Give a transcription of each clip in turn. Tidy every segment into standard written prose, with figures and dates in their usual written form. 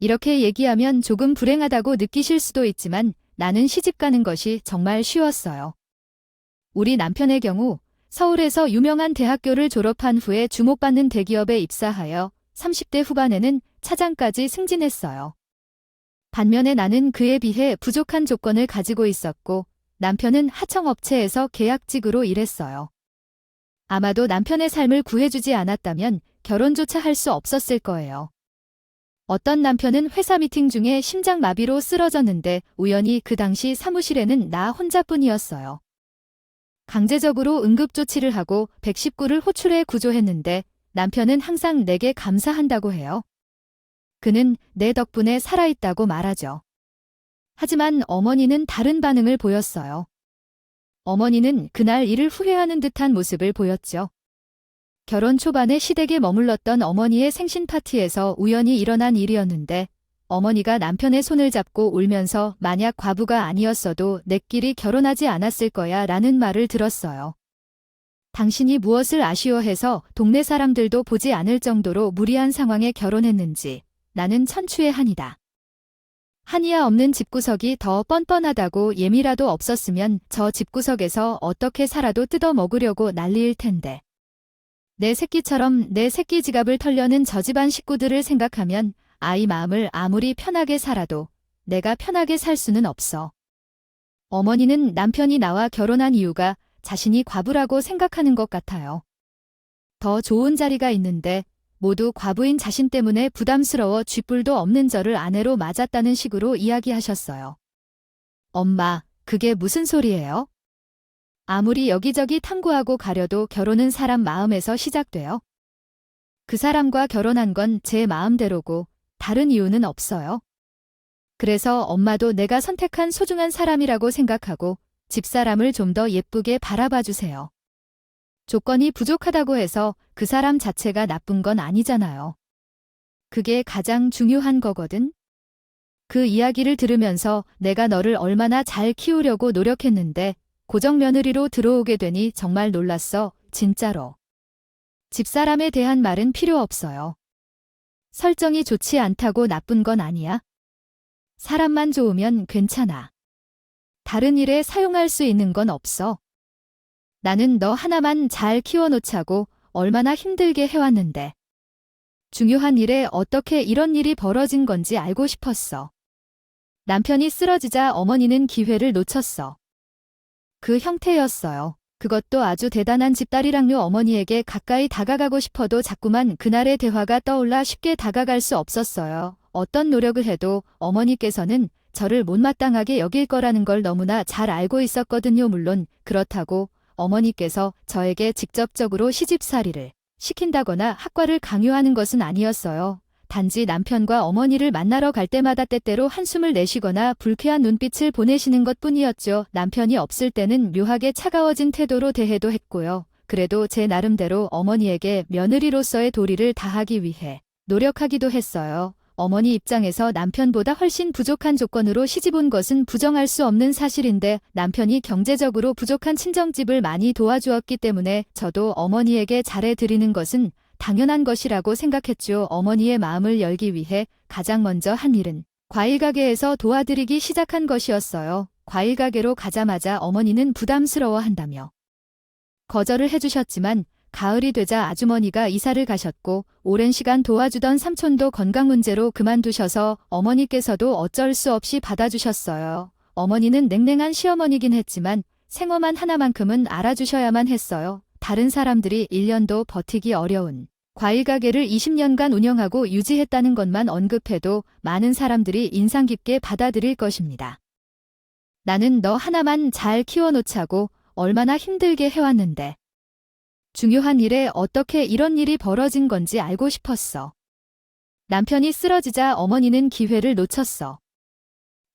이렇게 얘기하면 조금 불행하다고 느끼실 수도 있지만 나는 시집 가는 것이 정말 쉬웠어요. 우리 남편의 경우 서울에서 유명한 대학교를 졸업한 후에 주목받는 대기업에 입사하여 30대 후반에는 차장까지 승진했어요. 반면에 나는 그에 비해 부족한 조건을 가지고 있었고 남편은 하청업체에서 계약직으로 일했어요. 아마도 남편의 삶을 구해주지 않았다면 결혼조차 할 수 없었을 거예요. 어떤 남편은 회사 미팅 중에 심장마비로 쓰러졌는데 우연히 그 당시 사무실에는 나 혼자뿐이었어요. 강제적으로 응급조치를 하고 119를 호출해 구조했는데 남편은 항상 내게 감사한다고 해요. 그는 내 덕분에 살아있다고 말하죠. 하지만 어머니는 다른 반응을 보였어요. 어머니는 그날 일을 후회하는 듯한 모습을 보였죠. 결혼 초반에 시댁에 머물렀던 어머니의 생신 파티에서 우연히 일어난 일이었는데 어머니가 남편의 손을 잡고 울면서 만약 과부가 아니었어도 내끼리 결혼하지 않았을 거야 라는 말을 들었어요. 당신이 무엇을 아쉬워해서 동네 사람들도 보지 않을 정도로 무리한 상황에 결혼했는지 나는 천추의 한이다. 한이야 없는 집구석이 더 뻔뻔하다고 예미라도 없었으면 저 집구석에서 어떻게 살아도 뜯어 먹으려고 난리일 텐데. 내 새끼처럼 내 새끼 지갑을 털려는 저 집안 식구들을 생각하면 아이 마음을 아무리 편하게 살아도 내가 편하게 살 수는 없어. 어머니는 남편이 나와 결혼한 이유가 자신이 과부라고 생각하는 것 같아요. 더 좋은 자리가 있는데 모두 과부인 자신 때문에 부담스러워 쥐뿔도 없는 저를 아내로 맞았다는 식으로 이야기하셨어요. 엄마, 그게 무슨 소리예요? 아무리 여기저기 탐구하고 가려도 결혼은 사람 마음에서 시작돼요. 그 사람과 결혼한 건 제 마음대로고 다른 이유는 없어요. 그래서 엄마도 내가 선택한 소중한 사람이라고 생각하고 집사람을 좀 더 예쁘게 바라봐 주세요. 조건이 부족하다고 해서 그 사람 자체가 나쁜 건 아니잖아요. 그게 가장 중요한 거거든. 그 이야기를 들으면서 내가 너를 얼마나 잘 키우려고 노력했는데 고정며느리로 들어오게 되니 정말 놀랐어, 진짜로. 집사람에 대한 말은 필요 없어요. 설정이 좋지 않다고 나쁜 건 아니야. 사람만 좋으면 괜찮아. 다른 일에 사용할 수 있는 건 없어. 나는 너 하나만 잘 키워놓자고 얼마나 힘들게 해왔는데. 중요한 일에 어떻게 이런 일이 벌어진 건지 알고 싶었어. 남편이 쓰러지자 어머니는 기회를 놓쳤어. 그 형태였어요. 그것도 아주 대단한 집딸이랑요. 어머니에게 가까이 다가가고 싶어도 자꾸만 그날의 대화가 떠올라 쉽게 다가갈 수 없었어요. 어떤 노력을 해도 어머니께서는 저를 못마땅하게 여길 거라는 걸 너무나 잘 알고 있었거든요. 물론 그렇다고 어머니께서 저에게 직접적으로 시집살이를 시킨다거나 학과를 강요하는 것은 아니었어요. 단지 남편과 어머니를 만나러 갈 때마다 때때로 한숨을 내쉬거나 불쾌한 눈빛을 보내시는 것뿐이었죠. 남편이 없을 때는 묘하게 차가워진 태도로 대해도 했고요. 그래도 제 나름대로 어머니에게 며느리로서의 도리를 다하기 위해 노력하기도 했어요. 어머니 입장에서 남편보다 훨씬 부족한 조건으로 시집 온 것은 부정할 수 없는 사실인데 남편이 경제적으로 부족한 친정집을 많이 도와주었기 때문에 저도 어머니에게 잘해드리는 것은 당연한 것이라고 생각했죠. 어머니의 마음을 열기 위해 가장 먼저 한 일은 과일 가게에서 도와드리기 시작한 것이었어요. 과일 가게로 가자마자 어머니는 부담스러워한다며 거절을 해주셨지만 가을이 되자 아주머니가 이사를 가셨고 오랜 시간 도와주던 삼촌도 건강 문제로 그만두셔서 어머니께서도 어쩔 수 없이 받아주셨어요. 어머니는 냉랭한 시어머니긴 했지만 생엄한 하나만큼은 알아주셔야만 했어요. 다른 사람들이 1년도 버티기 어려운 과일 가게를 20년간 운영하고 유지했다는 것만 언급해도 많은 사람들이 인상 깊게 받아들일 것입니다. 나는 너 하나만 잘 키워놓자고 얼마나 힘들게 해왔는데. 중요한 일에 어떻게 이런 일이 벌어진 건지 알고 싶었어. 남편이 쓰러지자 어머니는 기회를 놓쳤어.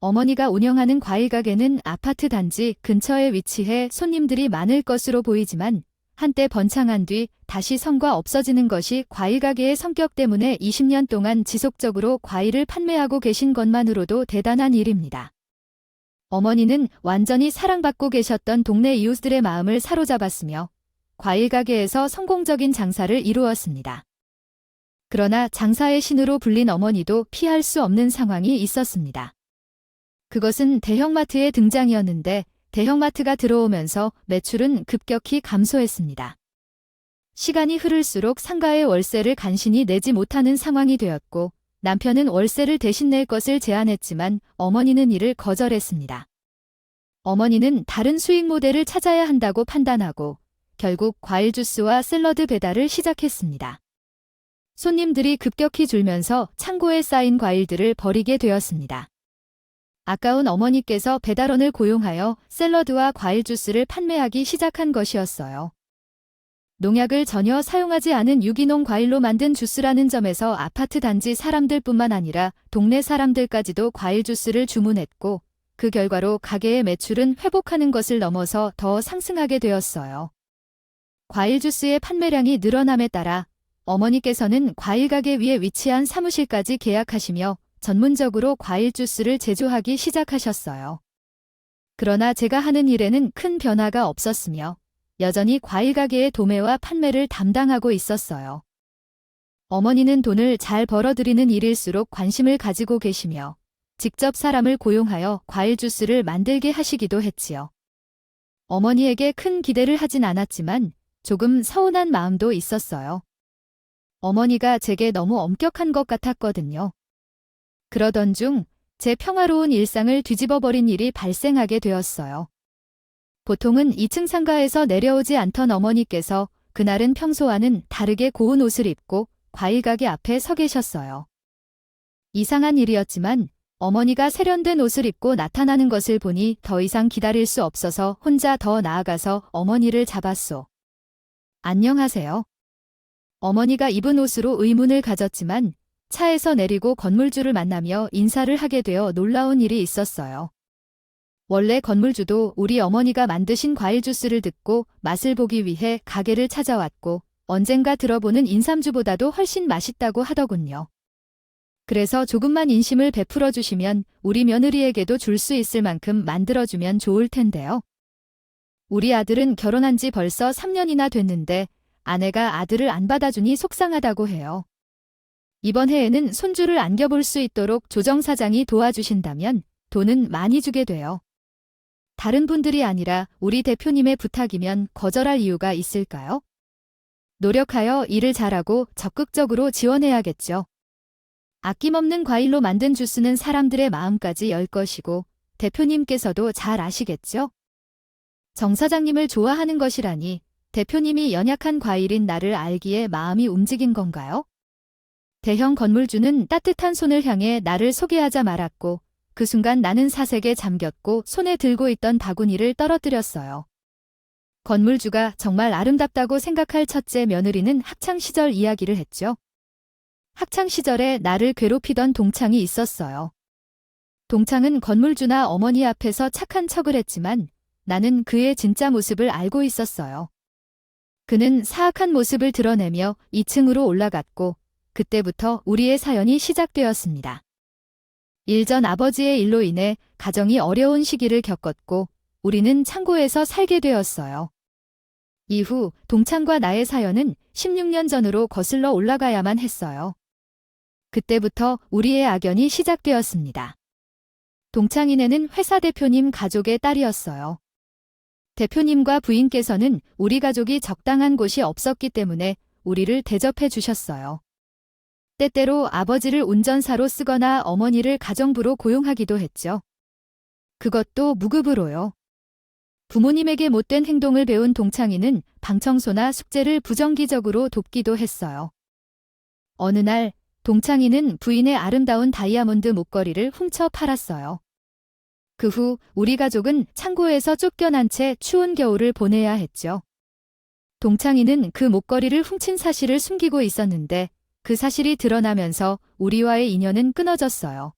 어머니가 운영하는 과일 가게는 아파트 단지 근처에 위치해 손님들이 많을 것으로 보이지만 한때 번창한 뒤 다시 성과 없어지는 것이 과일 가게의 성격 때문에 20년 동안 지속적으로 과일을 판매하고 계신 것만으로도 대단한 일입니다. 어머니는 완전히 사랑받고 계셨던 동네 이웃들의 마음을 사로잡았으며 과일 가게에서 성공적인 장사를 이루었습니다. 그러나 장사의 신으로 불린 어머니도 피할 수 없는 상황이 있었습니다. 그것은 대형마트의 등장이었는데 대형마트가 들어오면서 매출은 급격히 감소했습니다. 시간이 흐를수록 상가의 월세를 간신히 내지 못하는 상황이 되었고 남편은 월세를 대신 낼 것을 제안했지만 어머니는 이를 거절했습니다. 어머니는 다른 수익 모델을 찾아야 한다고 판단하고 결국 과일 주스와 샐러드 배달을 시작했습니다. 손님들이 급격히 줄면서 창고에 쌓인 과일들을 버리게 되었습니다. 아까운 어머니께서 배달원을 고용하여 샐러드와 과일 주스를 판매하기 시작한 것이었어요. 농약을 전혀 사용하지 않은 유기농 과일로 만든 주스라는 점에서 아파트 단지 사람들뿐만 아니라 동네 사람들까지도 과일 주스를 주문했고 그 결과로 가게의 매출은 회복하는 것을 넘어서 더 상승하게 되었어요. 과일 주스의 판매량이 늘어남에 따라 어머니께서는 과일 가게 위에 위치한 사무실까지 계약하시며 전문적으로 과일 주스를 제조하기 시작하셨어요. 그러나 제가 하는 일에는 큰 변화가 없었으며 여전히 과일 가게의 도매와 판매를 담당하고 있었어요. 어머니는 돈을 잘 벌어들이는 일일수록 관심을 가지고 계시며 직접 사람을 고용하여 과일 주스를 만들게 하시기도 했지요. 어머니에게 큰 기대를 하진 않았지만 조금 서운한 마음도 있었어요. 어머니가 제게 너무 엄격한 것 같았거든요. 그러던 중 제 평화로운 일상을 뒤집어버린 일이 발생하게 되었어요. 보통은 2층 상가에서 내려오지 않던 어머니께서 그날은 평소와는 다르게 고운 옷을 입고 과일 가게 앞에 서 계셨어요. 이상한 일이었지만 어머니가 세련된 옷을 입고 나타나는 것을 보니 더 이상 기다릴 수 없어서 혼자 더 나아가서 어머니를 잡았소. 안녕하세요. 어머니가 입은 옷으로 의문을 가졌지만 차에서 내리고 건물주를 만나며 인사를 하게 되어 놀라운 일이 있었어요. 원래 건물주도 우리 어머니가 만드신 과일 주스를 듣고 맛을 보기 위해 가게를 찾아왔고 언젠가 들어보는 인삼주보다도 훨씬 맛있다고 하더군요. 그래서 조금만 인심을 베풀어 주시면 우리 며느리에게도 줄 수 있을 만큼 만들어주면 좋을 텐데요. 우리 아들은 결혼한 지 벌써 3년이나 됐는데 아내가 아들을 안 받아주니 속상하다고 해요. 이번 해에는 손주를 안겨볼 수 있도록 조정사장이 도와주신다면 돈은 많이 주게 돼요. 다른 분들이 아니라 우리 대표님의 부탁이면 거절할 이유가 있을까요? 노력하여 일을 잘하고 적극적으로 지원해야겠죠. 아낌없는 과일로 만든 주스는 사람들의 마음까지 열 것이고 대표님께서도 잘 아시겠죠? 정 사장님을 좋아하는 것이라니 대표님이 연약한 과일인 나를 알기에 마음이 움직인 건가요? 대형 건물주는 따뜻한 손을 향해 나를 소개하자 말았고 그 순간 나는 사색에 잠겼고 손에 들고 있던 바구니를 떨어뜨렸어요. 건물주가 정말 아름답다고 생각할 첫째 며느리는 학창시절 이야기를 했죠. 학창시절에 나를 괴롭히던 동창이 있었어요. 동창은 건물주나 어머니 앞에서 착한 척을 했지만 나는 그의 진짜 모습을 알고 있었어요. 그는 사악한 모습을 드러내며 2층으로 올라갔고 그때부터 우리의 사연이 시작되었습니다. 일 전 아버지의 일로 인해 가정이 어려운 시기를 겪었고 우리는 창고에서 살게 되었어요. 이후 동창과 나의 사연은 16년 전으로 거슬러 올라가야만 했어요. 그때부터 우리의 악연이 시작되었습니다. 동창이네는 회사 대표님 가족의 딸이었어요. 대표님과 부인께서는 우리 가족이 적당한 곳이 없었기 때문에 우리를 대접해 주셨어요. 때때로 아버지를 운전사로 쓰거나 어머니를 가정부로 고용하기도 했죠. 그것도 무급으로요. 부모님에게 못된 행동을 배운 동창이는 방청소나 숙제를 부정기적으로 돕기도 했어요. 어느 날 동창이는 부인의 아름다운 다이아몬드 목걸이를 훔쳐 팔았어요. 그 후 우리 가족은 창고에서 쫓겨난 채 추운 겨울을 보내야 했죠. 동창이는 그 목걸이를 훔친 사실을 숨기고 있었는데 그 사실이 드러나면서 우리와의 인연은 끊어졌어요.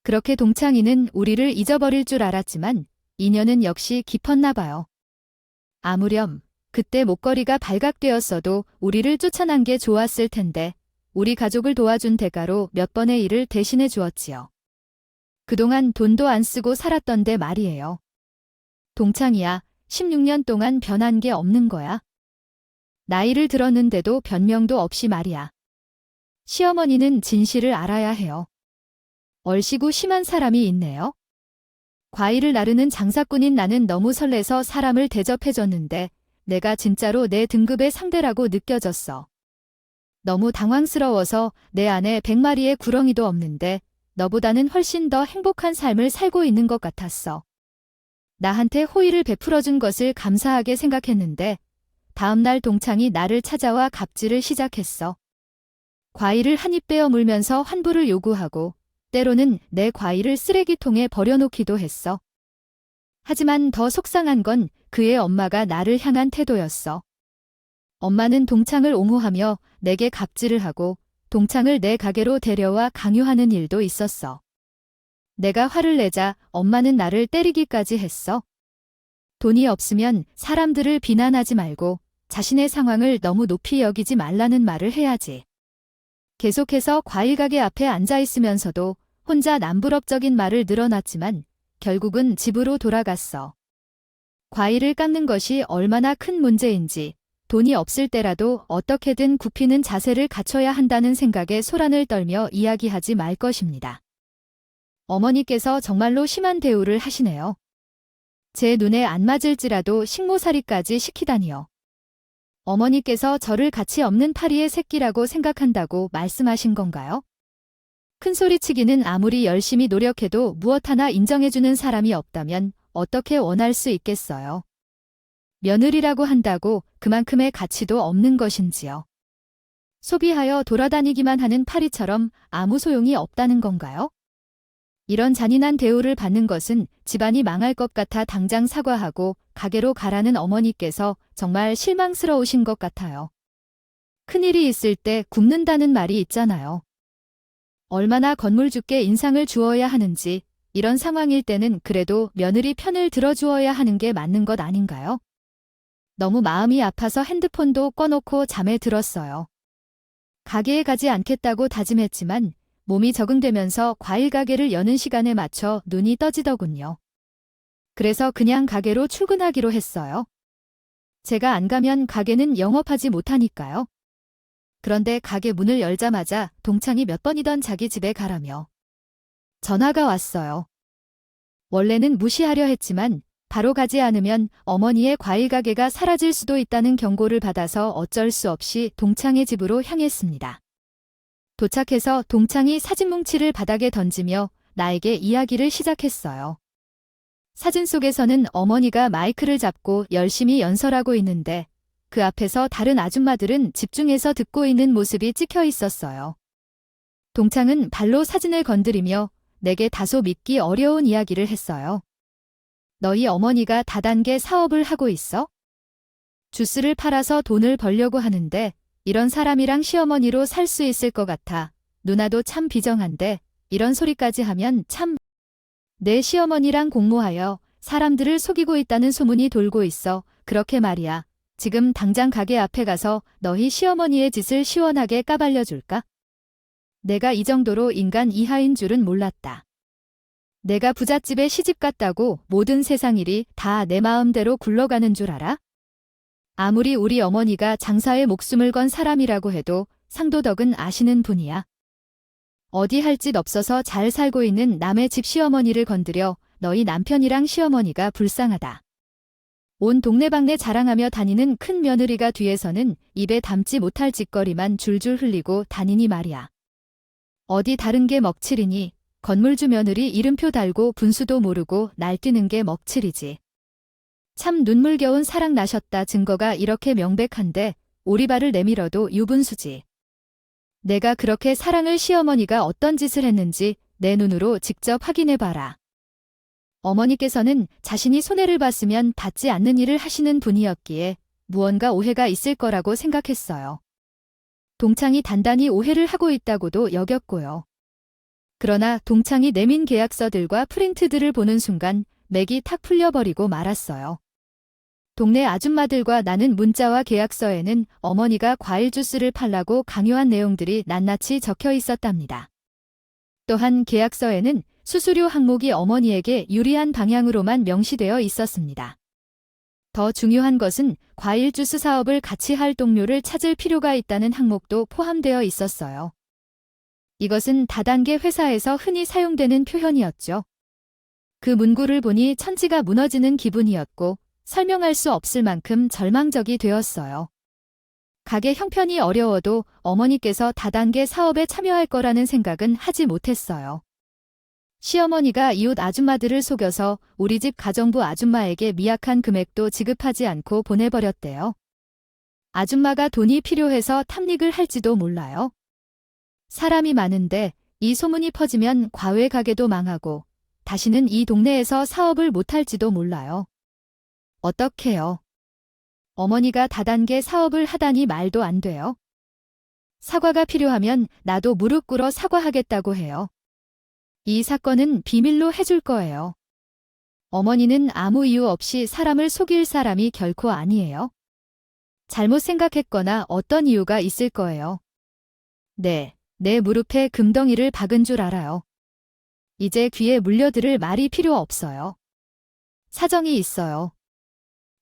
그렇게 동창이는 우리를 잊어버릴 줄 알았지만 인연은 역시 깊었나 봐요. 아무렴 그때 목걸이가 발각되었어도 우리를 쫓아난 게 좋았을 텐데 우리 가족을 도와준 대가로 몇 번의 일을 대신해 주었지요. 그동안 돈도 안 쓰고 살았던데 말이에요. 동창이야, 16년 동안 변한 게 없는 거야. 나이를 들었는데도 변명도 없이 말이야. 시어머니는 진실을 알아야 해요. 얼씨구 심한 사람이 있네요. 과일을 나르는 장사꾼인 나는 너무 설레서 사람을 대접해줬는데 내가 진짜로 내 등급의 상대라고 느껴졌어. 너무 당황스러워서 내 안에 100마리의 구렁이도 없는데 너보다는 훨씬 더 행복한 삶을 살고 있는 것 같았어. 나한테 호의를 베풀어준 것을 감사하게 생각했는데 다음날 동창이 나를 찾아와 갑질을 시작했어. 과일을 한 입 빼어 물면서 환불을 요구하고 때로는 내 과일을 쓰레기통에 버려놓기도 했어. 하지만 더 속상한 건 그의 엄마가 나를 향한 태도였어. 엄마는 동창을 옹호하며 내게 갑질을 하고 동창을 내 가게로 데려와 강요하는 일도 있었어. 내가 화를 내자 엄마는 나를 때리기까지 했어. 돈이 없으면 사람들을 비난하지 말고 자신의 상황을 너무 높이 여기지 말라는 말을 해야지. 계속해서 과일 가게 앞에 앉아 있으면서도 혼자 남부럽적인 말을 늘어놨지만 결국은 집으로 돌아갔어. 과일을 깎는 것이 얼마나 큰 문제인지 돈이 없을 때라도 어떻게든 굽히는 자세를 갖춰야 한다는 생각에 소란을 떨며 이야기하지 말 것입니다. 어머니께서 정말로 심한 대우를 하시네요. 제 눈에 안 맞을지라도 식모살이까지 시키다니요. 어머니께서 저를 가치 없는 파리의 새끼라고 생각한다고 말씀하신 건가요? 큰소리치기는 아무리 열심히 노력해도 무엇 하나 인정해주는 사람이 없다면 어떻게 원할 수 있겠어요? 며느리라고 한다고 그만큼의 가치도 없는 것인지요. 소비하여 돌아다니기만 하는 파리처럼 아무 소용이 없다는 건가요? 이런 잔인한 대우를 받는 것은 집안이 망할 것 같아 당장 사과하고 가게로 가라는 어머니께서 정말 실망스러우신 것 같아요. 큰일이 있을 때 굽는다는 말이 있잖아요. 얼마나 건물주께 인상을 주어야 하는지 이런 상황일 때는 그래도 며느리 편을 들어주어야 하는 게 맞는 것 아닌가요? 너무 마음이 아파서 핸드폰도 꺼놓고 잠에 들었어요. 가게에 가지 않겠다고 다짐했지만 몸이 적응되면서 과일 가게를 여는 시간에 맞춰 눈이 떠지더군요. 그래서 그냥 가게로 출근하기로 했어요. 제가 안 가면 가게는 영업하지 못하니까요. 그런데 가게 문을 열자마자 동창이 몇 번이던 자기 집에 가라며 전화가 왔어요. 원래는 무시하려 했지만 바로 가지 않으면 어머니의 과일 가게가 사라질 수도 있다는 경고를 받아서 어쩔 수 없이 동창의 집으로 향했습니다. 도착해서 동창이 사진 뭉치를 바닥에 던지며 나에게 이야기를 시작했어요. 사진 속에서는 어머니가 마이크를 잡고 열심히 연설하고 있는데 그 앞에서 다른 아줌마들은 집중해서 듣고 있는 모습이 찍혀 있었어요. 동창은 발로 사진을 건드리며 내게 다소 믿기 어려운 이야기를 했어요. 너희 어머니가 다단계 사업을 하고 있어? 주스를 팔아서 돈을 벌려고 하는데 이런 사람이랑 시어머니로 살 수 있을 것 같아. 누나도 참 비정한데 이런 소리까지 하면 참. 내 시어머니랑 공모하여 사람들을 속이고 있다는 소문이 돌고 있어. 그렇게 말이야. 지금 당장 가게 앞에 가서 너희 시어머니의 짓을 시원하게 까발려줄까? 내가 이 정도로 인간 이하인 줄은 몰랐다. 내가 부잣집에 시집 갔다고 모든 세상 일이 다 내 마음대로 굴러가는 줄 알아? 아무리 우리 어머니가 장사에 목숨을 건 사람이라고 해도 상도덕은 아시는 분이야. 어디 할 짓 없어서 잘 살고 있는 남의 집 시어머니를 건드려 너희 남편이랑 시어머니가 불쌍하다. 온 동네방네 자랑하며 다니는 큰 며느리가 뒤에서는 입에 담지 못할 짓거리만 줄줄 흘리고 다니니 말이야. 어디 다른 게 먹칠이니 건물주 며느리 이름표 달고 분수도 모르고 날뛰는 게 먹칠이지. 참 눈물겨운 사랑 나셨다. 증거가 이렇게 명백한데 오리발을 내밀어도 유분수지. 내가 그렇게 사랑을 시어머니가 어떤 짓을 했는지 내 눈으로 직접 확인해봐라. 어머니께서는 자신이 손해를 봤으면 받지 않는 일을 하시는 분이었기에 무언가 오해가 있을 거라고 생각했어요. 동창이 단단히 오해를 하고 있다고도 여겼고요. 그러나 동창이 내민 계약서들과 프린트들을 보는 순간 맥이 탁 풀려버리고 말았어요. 동네 아줌마들과 나눈 문자와 계약서에는 어머니가 과일 주스를 팔라고 강요한 내용들이 낱낱이 적혀 있었답니다. 또한 계약서에는 수수료 항목이 어머니에게 유리한 방향으로만 명시되어 있었습니다. 더 중요한 것은 과일 주스 사업을 같이 할 동료를 찾을 필요가 있다는 항목도 포함되어 있었어요. 이것은 다단계 회사에서 흔히 사용되는 표현이었죠. 그 문구를 보니 천지가 무너지는 기분이었고 설명할 수 없을 만큼 절망적이 되었어요. 가게 형편이 어려워도 어머니께서 다단계 사업에 참여할 거라는 생각은 하지 못했어요. 시어머니가 이웃 아줌마들을 속여서 우리 집 가정부 아줌마에게 미약한 금액도 지급하지 않고 보내버렸대요. 아줌마가 돈이 필요해서 탐닉을 할지도 몰라요. 사람이 많은데 이 소문이 퍼지면 과외 가게도 망하고 다시는 이 동네에서 사업을 못할지도 몰라요. 어떡해요? 어머니가 다단계 사업을 하다니 말도 안 돼요. 사과가 필요하면 나도 무릎 꿇어 사과하겠다고 해요. 이 사건은 비밀로 해줄 거예요. 어머니는 아무 이유 없이 사람을 속일 사람이 결코 아니에요. 잘못 생각했거나 어떤 이유가 있을 거예요. 네, 내 무릎에 금덩이를 박은 줄 알아요. 이제 귀에 물려들을 말이 필요 없어요. 사정이 있어요.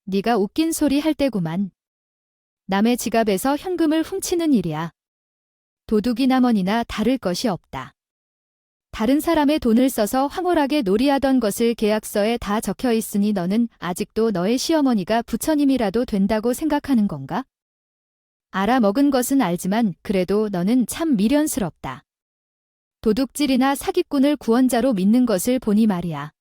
네가 웃긴 소리 할 때구만. 남의 지갑에서 현금을 훔치는 일이야. 도둑이나 머니나 다를 것이 없다. 다른 사람의 돈을 써서 황홀하게 놀이하던 것을 계약서에 다 적혀 있으니 너는 아직도 너의 시어머니가 부처님이라도 된다고 생각하는 건가? 알아먹은 것은 알지만 그래도 너는 참 미련스럽다. 도둑질이나 사기꾼을 구원자로 믿는 것을 보니 말이야.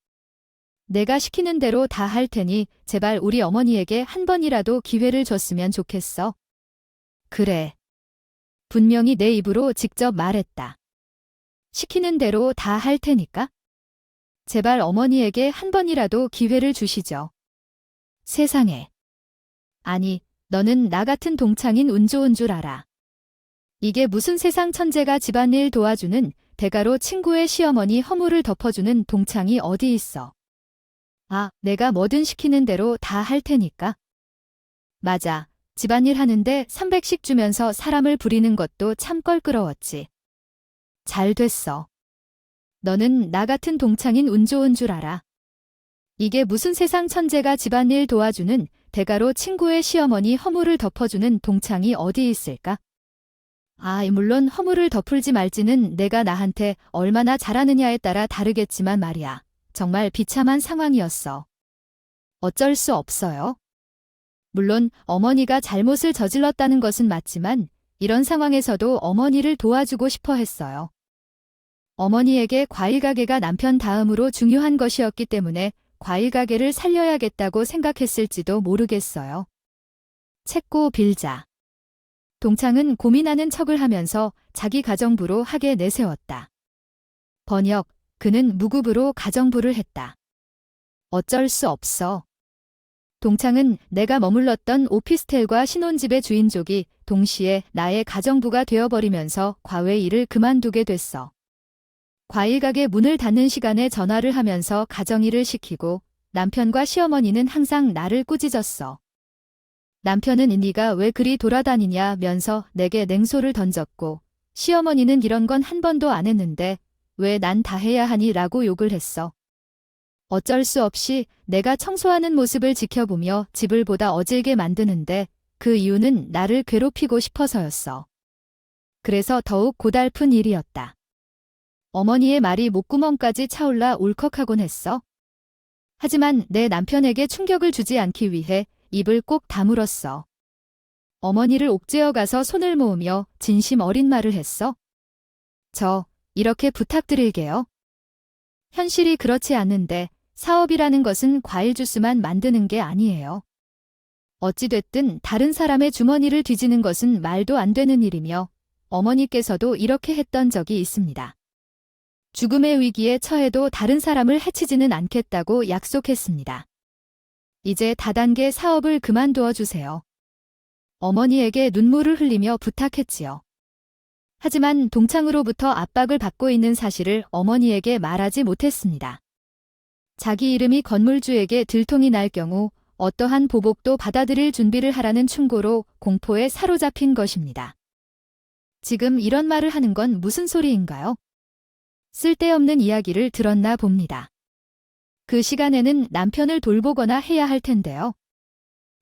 내가 시키는 대로 다 할 테니 제발 우리 어머니에게 한 번이라도 기회를 줬으면 좋겠어. 그래. 분명히 내 입으로 직접 말했다. 시키는 대로 다 할 테니까. 제발 어머니에게 한 번이라도 기회를 주시죠. 세상에. 아니, 너는 나 같은 동창인 운 좋은 줄 알아. 이게 무슨 세상 천재가 집안일 도와주는 대가로 친구의 시어머니 허물을 덮어주는 동창이 어디 있어. 아, 내가 뭐든 시키는 대로 다 할 테니까. 맞아. 집안일 하는데 300씩 주면서 사람을 부리는 것도 참 껄끄러웠지. 잘 됐어. 너는 나 같은 동창인 운 좋은 줄 알아. 이게 무슨 세상 천재가 집안일 도와주는 대가로 친구의 시어머니 허물을 덮어주는 동창이 어디 있을까? 아, 물론 허물을 덮을지 말지는 내가 나한테 얼마나 잘하느냐에 따라 다르겠지만 말이야. 정말 비참한 상황이었어. 어쩔 수 없어요. 물론 어머니가 잘못을 저질렀다는 것은 맞지만 이런 상황에서도 어머니를 도와주고 싶어 했어요. 어머니에게 과일 가게가 남편 다음으로 중요한 것이었기 때문에 과일 가게를 살려야겠다고 생각했을지도 모르겠어요. 채고 빌자. 동창은 고민하는 척을 하면서 자기 가정부로 하게 내세웠다. 번역, 그는 무급으로 가정부를 했다. 어쩔 수 없어. 동창은 내가 머물렀던 오피스텔과 신혼집의 주인족이 동시에 나의 가정부가 되어버리면서 과외 일을 그만두게 됐어. 과일 가게 문을 닫는 시간에 전화를 하면서 가정일을 시키고 남편과 시어머니는 항상 나를 꾸짖었어. 남편은 네가 왜 그리 돌아다니냐면서 내게 냉소를 던졌고 시어머니는 이런 건 한 번도 안 했는데 왜 난 다 해야 하니 라고 욕을 했어. 어쩔 수 없이 내가 청소하는 모습을 지켜보며 집을 보다 어질게 만드는데 그 이유는 나를 괴롭히고 싶어서였어. 그래서 더욱 고달픈 일이었다. 어머니의 말이 목구멍까지 차올라 울컥하곤 했어. 하지만 내 남편에게 충격을 주지 않기 위해 입을 꼭 다물었어. 어머니를 옥죄어 가서 손을 모으며 진심 어린 말을 했어. 이렇게 부탁드릴게요. 현실이 그렇지 않은데 사업이라는 것은 과일 주스만 만드는 게 아니에요. 어찌됐든 다른 사람의 주머니를 뒤지는 것은 말도 안 되는 일이며 어머니께서도 이렇게 했던 적이 있습니다. 죽음의 위기에 처해도 다른 사람을 해치지는 않겠다고 약속했습니다. 이제 다단계 사업을 그만두어 주세요. 어머니에게 눈물을 흘리며 부탁했지요. 하지만 동창으로부터 압박을 받고 있는 사실을 어머니에게 말하지 못했습니다. 자기 이름이 건물주에게 들통이 날 경우 어떠한 보복도 받아들일 준비를 하라는 충고로 공포에 사로잡힌 것입니다. 지금 이런 말을 하는 건 무슨 소리인가요? 쓸데없는 이야기를 들었나 봅니다. 그 시간에는 남편을 돌보거나 해야 할 텐데요.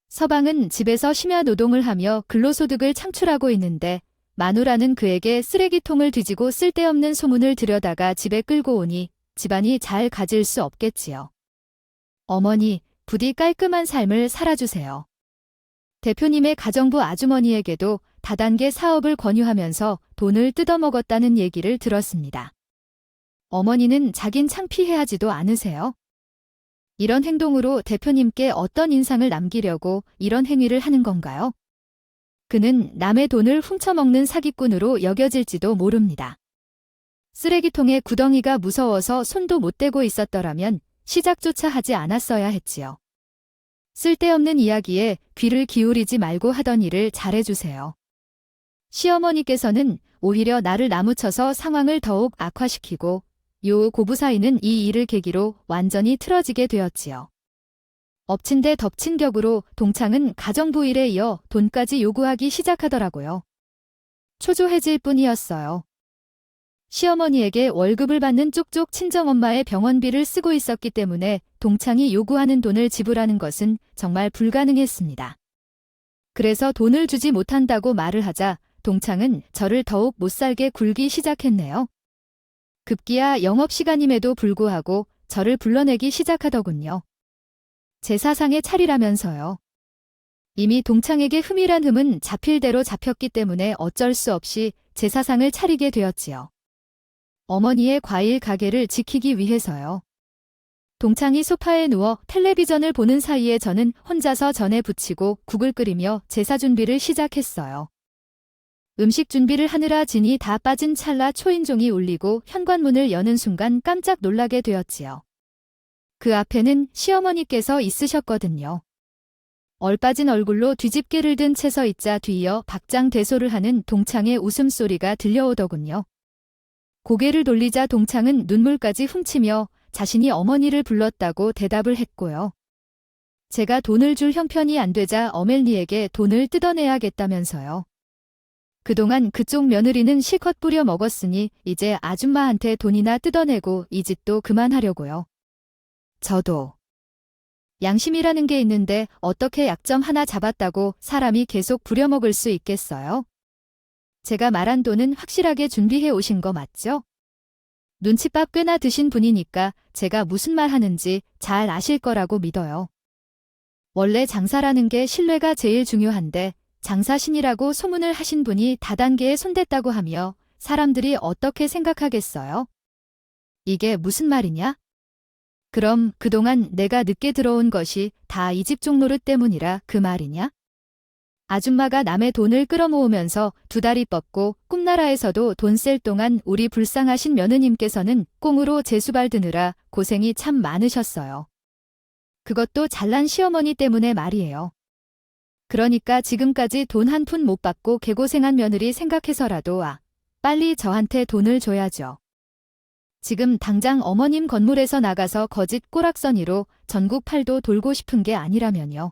서방은 집에서 심야 노동을 하며 근로소득을 창출하고 있는데 마누라는 그에게 쓰레기통을 뒤지고 쓸데없는 소문을 들여다가 집에 끌고 오니 집안이 잘 가질 수 없겠지요. 어머니, 부디 깔끔한 삶을 살아주세요. 대표님의 가정부 아주머니에게도 다단계 사업을 권유하면서 돈을 뜯어먹었다는 얘기를 들었습니다. 어머니는 자긴 창피해하지도 않으세요? 이런 행동으로 대표님께 어떤 인상을 남기려고 이런 행위를 하는 건가요? 그는 남의 돈을 훔쳐먹는 사기꾼으로 여겨질지도 모릅니다. 쓰레기통에 구덩이가 무서워서 손도 못 대고 있었더라면 시작조차 하지 않았어야 했지요. 쓸데없는 이야기에 귀를 기울이지 말고 하던 일을 잘해주세요. 시어머니께서는 오히려 나를 나무쳐서 상황을 더욱 악화시키고 요 고부 사이는 이 일을 계기로 완전히 틀어지게 되었지요. 엎친 데 덮친 격으로 동창은 가정부 일에 이어 돈까지 요구하기 시작하더라고요. 초조해질 뿐이었어요. 시어머니에게 월급을 받는 쪽쪽 친정엄마의 병원비를 쓰고 있었기 때문에 동창이 요구하는 돈을 지불하는 것은 정말 불가능했습니다. 그래서 돈을 주지 못한다고 말을 하자 동창은 저를 더욱 못살게 굴기 시작했네요. 급기야 영업시간임에도 불구하고 저를 불러내기 시작하더군요. 제사상에 차리라면서요. 이미 동창에게 흠이란 흠은 잡힐 대로 잡혔기 때문에 어쩔 수 없이 제사상을 차리게 되었지요. 어머니의 과일 가게를 지키기 위해서요. 동창이 소파에 누워 텔레비전을 보는 사이에 저는 혼자서 전에 부치고 국을 끓이며 제사 준비를 시작했어요. 음식 준비를 하느라 진이 다 빠진 찰나 초인종이 울리고 현관문을 여는 순간 깜짝 놀라게 되었지요. 그 앞에는 시어머니께서 있으셨거든요. 얼빠진 얼굴로 뒤집개를 든 채 서 있자 뒤이어 박장대소를 하는 동창의 웃음소리가 들려오더군요. 고개를 돌리자 동창은 눈물까지 훔치며 자신이 어머니를 불렀다고 대답을 했고요. 제가 돈을 줄 형편이 안 되자 어멜니에게 돈을 뜯어내야겠다면서요. 그동안 그쪽 며느리는 실컷 뿌려 먹었으니 이제 아줌마한테 돈이나 뜯어내고 이 짓도 그만하려고요. 저도 양심이라는 게 있는데 어떻게 약점 하나 잡았다고 사람이 계속 부려먹을 수 있겠어요? 제가 말한 돈은 확실하게 준비해 오신 거 맞죠? 눈칫밥 꽤나 드신 분이니까 제가 무슨 말 하는지 잘 아실 거라고 믿어요. 원래 장사라는 게 신뢰가 제일 중요한데 장사신이라고 소문을 하신 분이 다단계에 손댔다고 하며 사람들이 어떻게 생각하겠어요? 이게 무슨 말이냐? 그럼 그동안 내가 늦게 들어온 것이 다 이 집 종노릇 때문이라 그 말이냐? 아줌마가 남의 돈을 끌어모으면서 두 다리 뻗고 꿈나라에서도 돈 셀 동안 우리 불쌍하신 며느님께서는 꽁으로 제수발 드느라 고생이 참 많으셨어요. 그것도 잘난 시어머니 때문에 말이에요. 그러니까 지금까지 돈 한 푼 못 받고 개고생한 며느리 생각해서라도 빨리 저한테 돈을 줘야죠. 지금 당장 어머님 건물에서 나가서 거짓 꼬락서니로 전국 팔도 돌고 싶은 게 아니라면요.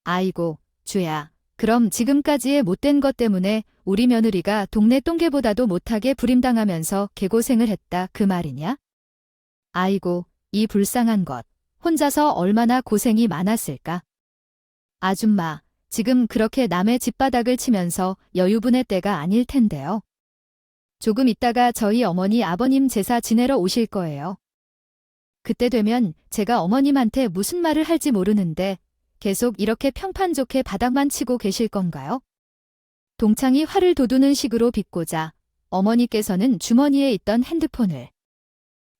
아이고, 주야. 그럼 지금까지의 못된 것 때문에 우리 며느리가 동네 똥개보다도 못하게 부림당하면서 개고생을 했다 그 말이냐? 아이고, 이 불쌍한 것. 혼자서 얼마나 고생이 많았을까? 아줌마, 지금 그렇게 남의 집바닥을 치면서 여유분의 때가 아닐 텐데요. 조금 있다가 저희 어머니 아버님 제사 지내러 오실 거예요. 그때 되면 제가 어머님한테 무슨 말을 할지 모르는데 계속 이렇게 평판 좋게 바닥만 치고 계실 건가요? 동창이 화를 돋우는 식으로 비꼬자 어머니께서는 주머니에 있던 핸드폰을.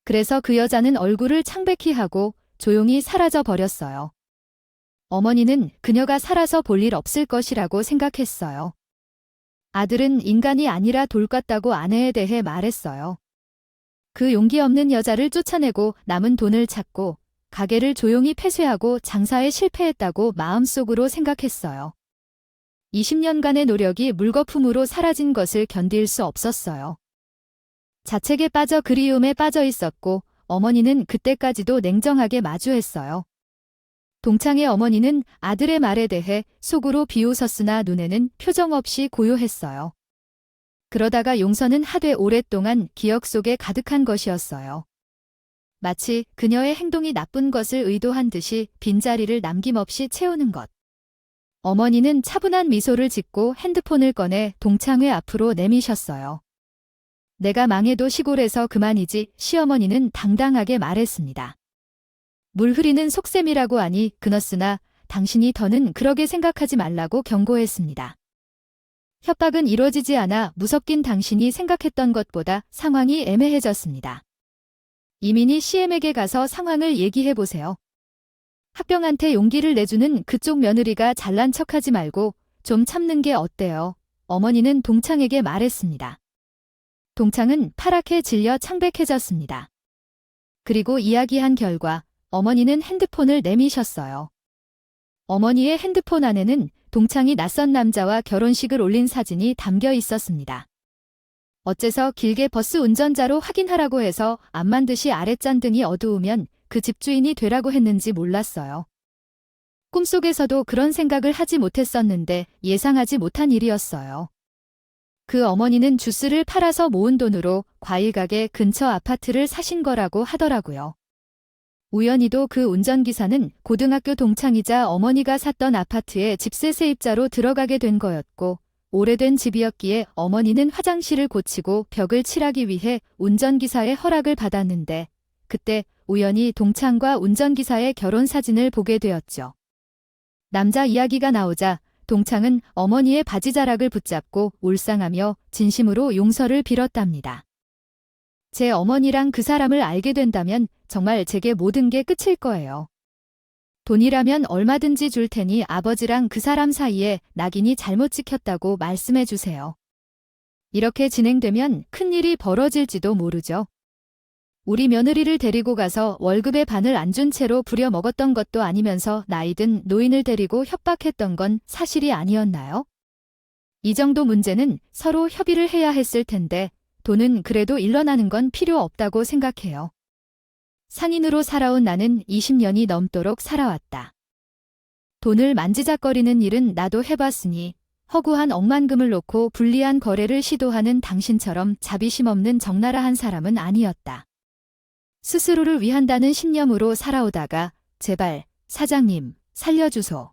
그래서 그 여자는 얼굴을 창백히 하고 조용히 사라져 버렸어요. 어머니는 그녀가 살아서 볼 일 없을 것이라고 생각했어요. 아들은 인간이 아니라 돌 같다고 아내에 대해 말했어요. 그 용기 없는 여자를 쫓아내고 남은 돈을 찾고 가게를 조용히 폐쇄하고 장사에 실패했다고 마음속으로 생각했어요. 20년간의 노력이 물거품으로 사라진 것을 견딜 수 없었어요. 자책에 빠져 그리움에 빠져 있었고 어머니는 그때까지도 냉정하게 마주했어요. 동창의 어머니는 아들의 말에 대해 속으로 비웃었으나 눈에는 표정 없이 고요했어요. 그러다가 용서는 하되 오랫동안 기억 속에 가득한 것이었어요. 마치 그녀의 행동이 나쁜 것을 의도한 듯이 빈자리를 남김없이 채우는 것. 어머니는 차분한 미소를 짓고 핸드폰을 꺼내 동창회 앞으로 내미셨어요. 내가 망해도 시골에서 그만이지, 시어머니는 당당하게 말했습니다. 물 흐리는 속셈이라고 하니 그렇으나 당신이 더는 그러게 생각하지 말라고 경고했습니다. 협박은 이루어지지 않아 무섭긴 당신이 생각했던 것보다 상황이 애매해졌습니다. 이민희 CM에게 가서 상황을 얘기해보세요. 학병한테 용기를 내주는 그쪽 며느리가 잘난 척하지 말고 좀 참는 게 어때요? 어머니는 동창에게 말했습니다. 동창은 파랗게 질려 창백해졌습니다. 그리고 이야기한 결과 어머니는 핸드폰을 내미셨어요. 어머니의 핸드폰 안에는 동창이 낯선 남자와 결혼식을 올린 사진이 담겨 있었습니다. 어째서 길게 버스 운전자로 확인하라고 해서 암만 듯이 아랫잔등이 어두우면 그 집주인이 되라고 했는지 몰랐어요. 꿈속에서도 그런 생각을 하지 못했었는데 예상하지 못한 일이었어요. 그 어머니는 주스를 팔아서 모은 돈으로 과일가게 근처 아파트를 사신 거라고 하더라고요. 우연히도 그 운전기사는 고등학교 동창이자 어머니가 샀던 아파트에 집세 세입자로 들어가게 된 거였고, 오래된 집이었기에 어머니는 화장실을 고치고 벽을 칠하기 위해 운전기사의 허락을 받았는데, 그때 우연히 동창과 운전기사의 결혼 사진을 보게 되었죠. 남자 이야기가 나오자 동창은 어머니의 바지자락을 붙잡고 울상하며 진심으로 용서를 빌었답니다. 제 어머니랑 그 사람을 알게 된다면 정말 제게 모든 게 끝일 거예요. 돈이라면 얼마든지 줄 테니 아버지랑 그 사람 사이에 낙인이 잘못 찍혔다고 말씀해 주세요. 이렇게 진행되면 큰일이 벌어질지도 모르죠. 우리 며느리를 데리고 가서 월급의 반을 안 준 채로 부려먹었던 것도 아니면서 나이든 노인을 데리고 협박했던 건 사실이 아니었나요? 이 정도 문제는 서로 협의를 해야 했을 텐데 돈은 그래도 일러나는 건 필요 없다고 생각해요. 상인으로 살아온 나는 20년이 넘도록 살아왔다. 돈을 만지작거리는 일은 나도 해봤으니 허구한 억만금을 놓고 불리한 거래를 시도하는 당신처럼 자비심 없는 적나라한 사람은 아니었다. 스스로를 위한다는 신념으로 살아오다가 제발 사장님 살려주소.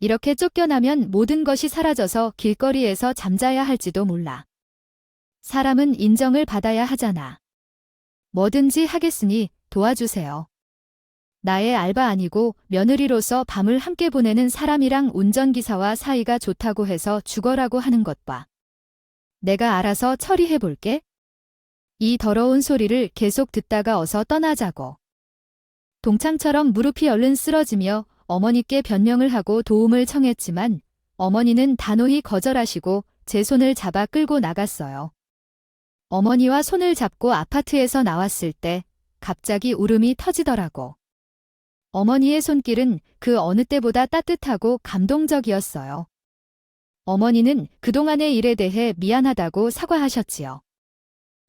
이렇게 쫓겨나면 모든 것이 사라져서 길거리에서 잠자야 할지도 몰라. 사람은 인정을 받아야 하잖아. 뭐든지 하겠으니 도와주세요. 나의 알바 아니고 며느리로서 밤을 함께 보내는 사람이랑 운전기사와 사이가 좋다고 해서 죽어라고 하는 것 봐. 내가 알아서 처리해볼게. 이 더러운 소리를 계속 듣다가 어서 떠나자고. 동창처럼 무릎이 얼른 쓰러지며 어머니께 변명을 하고 도움을 청했지만 어머니는 단호히 거절하시고 제 손을 잡아 끌고 나갔어요. 어머니와 손을 잡고 아파트에서 나왔을 때 갑자기 울음이 터지더라고. 어머니의 손길은 그 어느 때보다 따뜻하고 감동적이었어요. 어머니는 그동안의 일에 대해 미안하다고 사과하셨지요.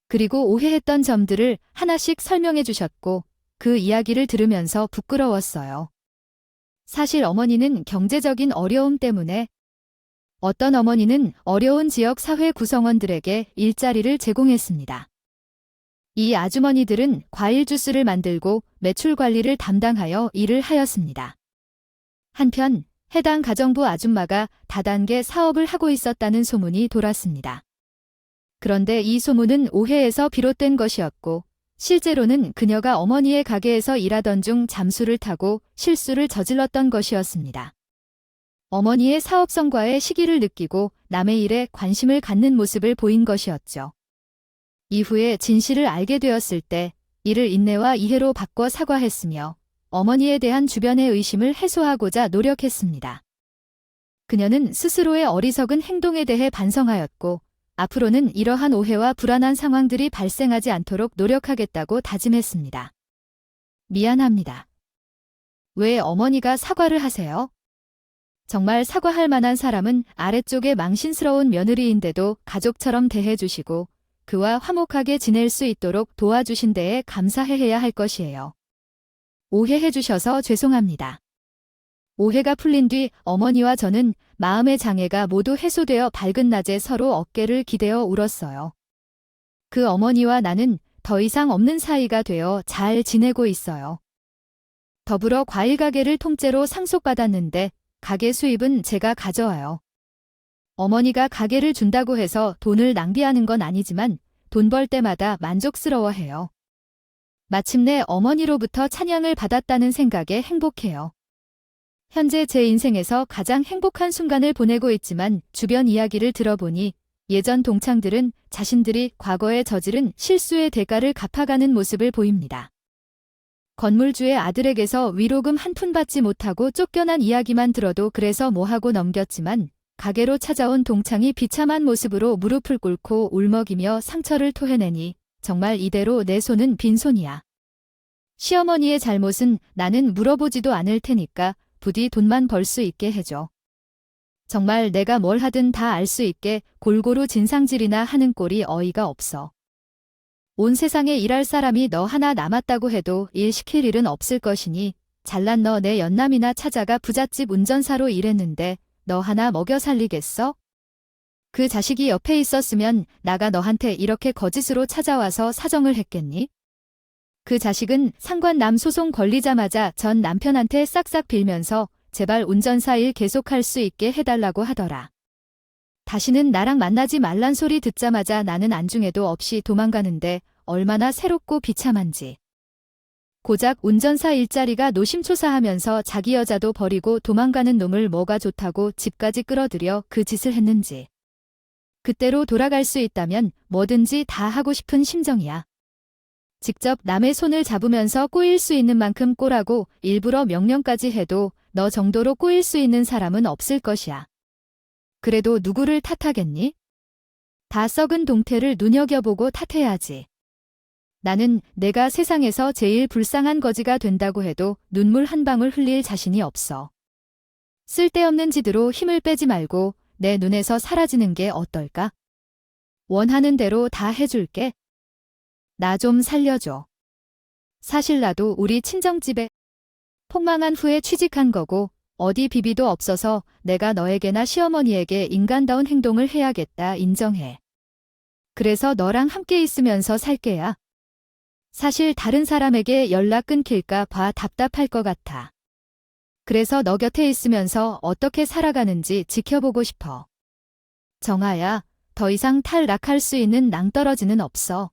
그리고 오해했던 점들을 하나씩 설명해 주셨고 그 이야기를 들으면서 부끄러웠어요. 사실 어머니는 경제적인 어려움 때문에 어떤 어머니는 어려운 지역 사회 구성원들에게 일자리를 제공했습니다. 이 아주머니들은 과일 주스를 만들고 매출 관리를 담당하여 일을 하였습니다. 한편 해당 가정부 아줌마가 다단계 사업을 하고 있었다는 소문이 돌았습니다. 그런데 이 소문은 오해에서 비롯된 것이었고 실제로는 그녀가 어머니의 가게에서 일하던 중 잠수를 타고 실수를 저질렀던 것이었습니다. 어머니의 사업 성과에 시기를 느끼고 남의 일에 관심을 갖는 모습을 보인 것이었죠. 이후에 진실을 알게 되었을 때 이를 인내와 이해로 바꿔 사과했으며 어머니에 대한 주변의 의심을 해소하고자 노력했습니다. 그녀는 스스로의 어리석은 행동에 대해 반성하였고 앞으로는 이러한 오해와 불안한 상황들이 발생하지 않도록 노력하겠다고 다짐했습니다. 미안합니다. 왜 어머니가 사과를 하세요? 정말 사과할 만한 사람은 아래쪽에 망신스러운 며느리인데도 가족처럼 대해주시고 그와 화목하게 지낼 수 있도록 도와주신 데에 감사해야 할 것이에요. 오해해주셔서 죄송합니다. 오해가 풀린 뒤 어머니와 저는 마음의 장애가 모두 해소되어 밝은 낮에 서로 어깨를 기대어 울었어요. 그 어머니와 나는 더 이상 없는 사이가 되어 잘 지내고 있어요. 더불어 과일 가게를 통째로 상속받았는데 가게 수입은 제가 가져와요. 어머니가 가게를 준다고 해서 돈을 낭비하는 건 아니지만 돈 벌 때마다 만족스러워해요. 마침내 어머니로부터 찬양을 받았다는 생각에 행복해요. 현재 제 인생에서 가장 행복한 순간을 보내고 있지만 주변 이야기를 들어보니 예전 동창들은 자신들이 과거에 저지른 실수의 대가를 갚아가는 모습을 보입니다. 건물주의 아들에게서 위로금 한 푼 받지 못하고 쫓겨난 이야기만 들어도 그래서 뭐하고 넘겼지만 가게로 찾아온 동창이 비참한 모습으로 무릎을 꿇고 울먹이며 상처를 토해내니 정말 이대로 내 손은 빈손이야. 시어머니의 잘못은 나는 물어보지도 않을 테니까 부디 돈만 벌 수 있게 해줘. 정말 내가 뭘 하든 다 알 수 있게 골고루 진상질이나 하는 꼴이 어이가 없어. 온 세상에 일할 사람이 너 하나 남았다고 해도 일 시킬 일은 없을 것이니 잘난 너 내 연남이나 찾아가 부잣집 운전사로 일했는데 너 하나 먹여 살리겠어? 그 자식이 옆에 있었으면 나가 너한테 이렇게 거짓으로 찾아와서 사정을 했겠니? 그 자식은 상관남 소송 걸리자마자 전 남편한테 싹싹 빌면서 제발 운전사 일 계속할 수 있게 해달라고 하더라. 다시는 나랑 만나지 말란 소리 듣자마자 나는 안중에도 없이 도망가는데 얼마나 새롭고 비참한지. 고작 운전사 일자리가 노심초사하면서 자기 여자도 버리고 도망가는 놈을 뭐가 좋다고 집까지 끌어들여 그 짓을 했는지. 그때로 돌아갈 수 있다면 뭐든지 다 하고 싶은 심정이야. 직접 남의 손을 잡으면서 꼬일 수 있는 만큼 꼬라고 일부러 명령까지 해도 너 정도로 꼬일 수 있는 사람은 없을 것이야. 그래도 누구를 탓하겠니? 다 썩은 동태를 눈여겨보고 탓해야지. 나는 내가 세상에서 제일 불쌍한 거지가 된다고 해도 눈물 한 방울 흘릴 자신이 없어. 쓸데없는 짓으로 힘을 빼지 말고 내 눈에서 사라지는 게 어떨까? 원하는 대로 다 해줄게. 나 좀 살려줘. 사실 나도 우리 친정집에 폭망한 후에 취직한 거고 어디 비비도 없어서 내가 너에게나 시어머니에게 인간다운 행동을 해야겠다 인정해. 그래서 너랑 함께 있으면서 살게야. 사실 다른 사람에게 연락 끊길까 봐 답답할 것 같아. 그래서 너 곁에 있으면서 어떻게 살아가는지 지켜보고 싶어. 정아야, 더 이상 탈락할 수 있는 낭떠러지는 없어.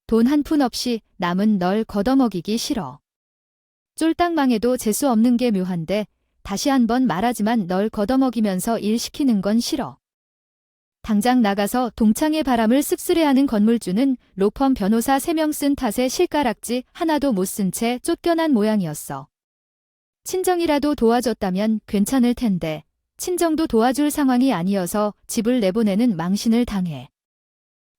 돈 한 푼 없이 남은 널 걷어먹이기 싫어. 쫄딱 망해도 재수 없는 게 묘한데 다시 한번 말하지만 널 걷어먹이면서 일 시키는 건 싫어. 당장 나가서 동창의 바람을 씁쓸해하는 건물주는 로펌 변호사 3명 쓴 탓에 실가락지 하나도 못 쓴 채 쫓겨난 모양이었어. 친정이라도 도와줬다면 괜찮을 텐데 친정도 도와줄 상황이 아니어서 집을 내보내는 망신을 당해.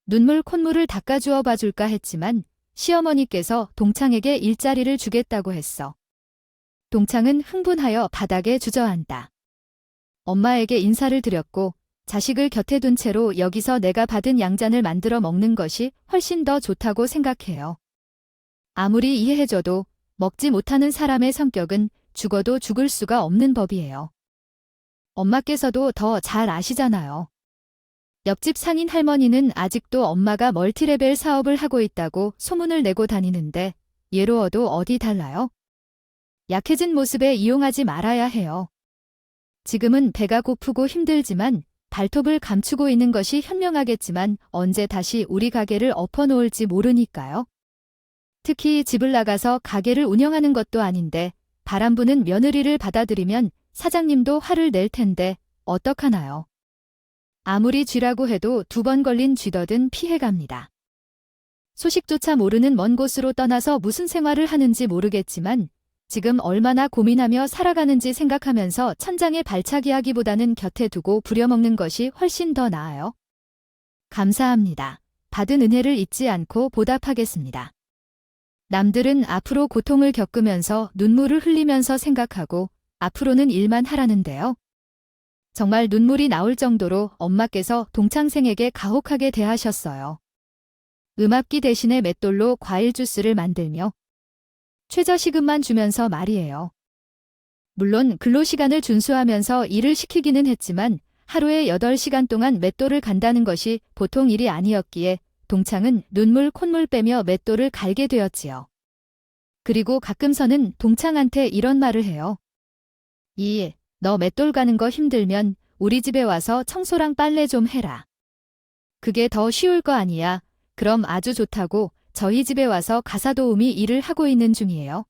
눈물 콧물을 닦아주어 봐줄까 했지만 시어머니께서 동창에게 일자리를 주겠다고 했어. 동창은 흥분하여 바닥에 주저앉다. 엄마에게 인사를 드렸고 자식을 곁에 둔 채로 여기서 내가 받은 양잔을 만들어 먹는 것이 훨씬 더 좋다고 생각해요. 아무리 이해해줘도 먹지 못하는 사람의 성격은 죽어도 죽을 수가 없는 법이에요. 엄마께서도 더 잘 아시잖아요. 옆집 상인 할머니는 아직도 엄마가 멀티레벨 사업을 하고 있다고 소문을 내고 다니는데 예로워도 어디 달라요? 약해진 모습에 이용하지 말아야 해요. 지금은 배가 고프고 힘들지만 발톱을 감추고 있는 것이 현명하겠지만 언제 다시 우리 가게를 엎어놓을지 모르니까요. 특히 집을 나가서 가게를 운영하는 것도 아닌데 바람 부는 며느리를 받아들이면 사장님도 화를 낼 텐데 어떡하나요? 아무리 쥐라고 해도 2번 걸린 쥐더든 피해갑니다. 소식조차 모르는 먼 곳으로 떠나서 무슨 생활을 하는지 모르겠지만 지금 얼마나 고민하며 살아가는지 생각하면서 천장에 발차기 하기보다는 곁에 두고 부려먹는 것이 훨씬 더 나아요. 감사합니다. 받은 은혜를 잊지 않고 보답하겠습니다. 남들은 앞으로 고통을 겪으면서 눈물을 흘리면서 생각하고 앞으로는 일만 하라는데요. 정말 눈물이 나올 정도로 엄마께서 동창생에게 가혹하게 대하셨어요. 음압기 대신에 맷돌로 과일 주스를 만들며 최저시급만 주면서 말이에요. 물론 근로시간을 준수하면서 일을 시키기는 했지만 하루에 8시간 동안 맷돌을 간다는 것이 보통 일이 아니었기에 동창은 눈물 콧물 빼며 맷돌을 갈게 되었지요. 그리고 가끔서는 동창한테 이런 말을 해요. 너 맷돌 가는 거 힘들면 우리 집에 와서 청소랑 빨래 좀 해라. 그게 더 쉬울 거 아니야. 그럼 아주 좋다고 저희 집에 와서 가사도우미 일을 하고 있는 중이에요.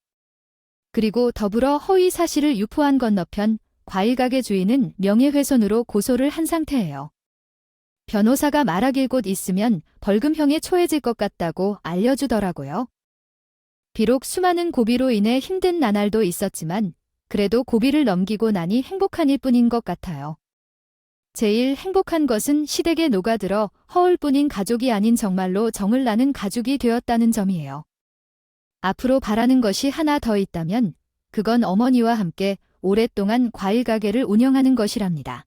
그리고 더불어 허위 사실을 유포한 건너편 과일가게 주인은 명예훼손으로 고소를 한 상태예요. 변호사가 말하길 곧 있으면 벌금형에 처해질 것 같다고 알려주더라고요. 비록 수많은 고비로 인해 힘든 나날도 있었지만 그래도 고비를 넘기고 나니 행복한 일뿐인 것 같아요. 제일 행복한 것은 시댁에 녹아들어 허울뿐인 가족이 아닌 정말로 정을 나는 가족이 되었다는 점이에요. 앞으로 바라는 것이 하나 더 있다면 그건 어머니와 함께 오랫동안 과일 가게를 운영하는 것이랍니다.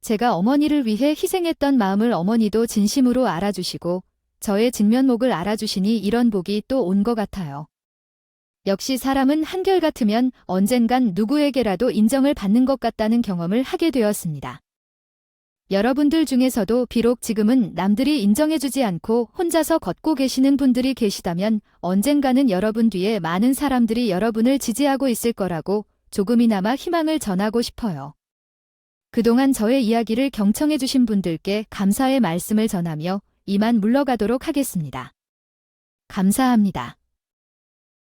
제가 어머니를 위해 희생했던 마음을 어머니도 진심으로 알아주시고 저의 진면목을 알아주시니 이런 복이 또 온 것 같아요. 역시 사람은 한결같으면 언젠간 누구에게라도 인정을 받는 것 같다는 경험을 하게 되었습니다. 여러분들 중에서도 비록 지금은 남들이 인정해주지 않고 혼자서 걷고 계시는 분들이 계시다면 언젠가는 여러분 뒤에 많은 사람들이 여러분을 지지하고 있을 거라고 조금이나마 희망을 전하고 싶어요. 그동안 저의 이야기를 경청해주신 분들께 감사의 말씀을 전하며 이만 물러가도록 하겠습니다. 감사합니다.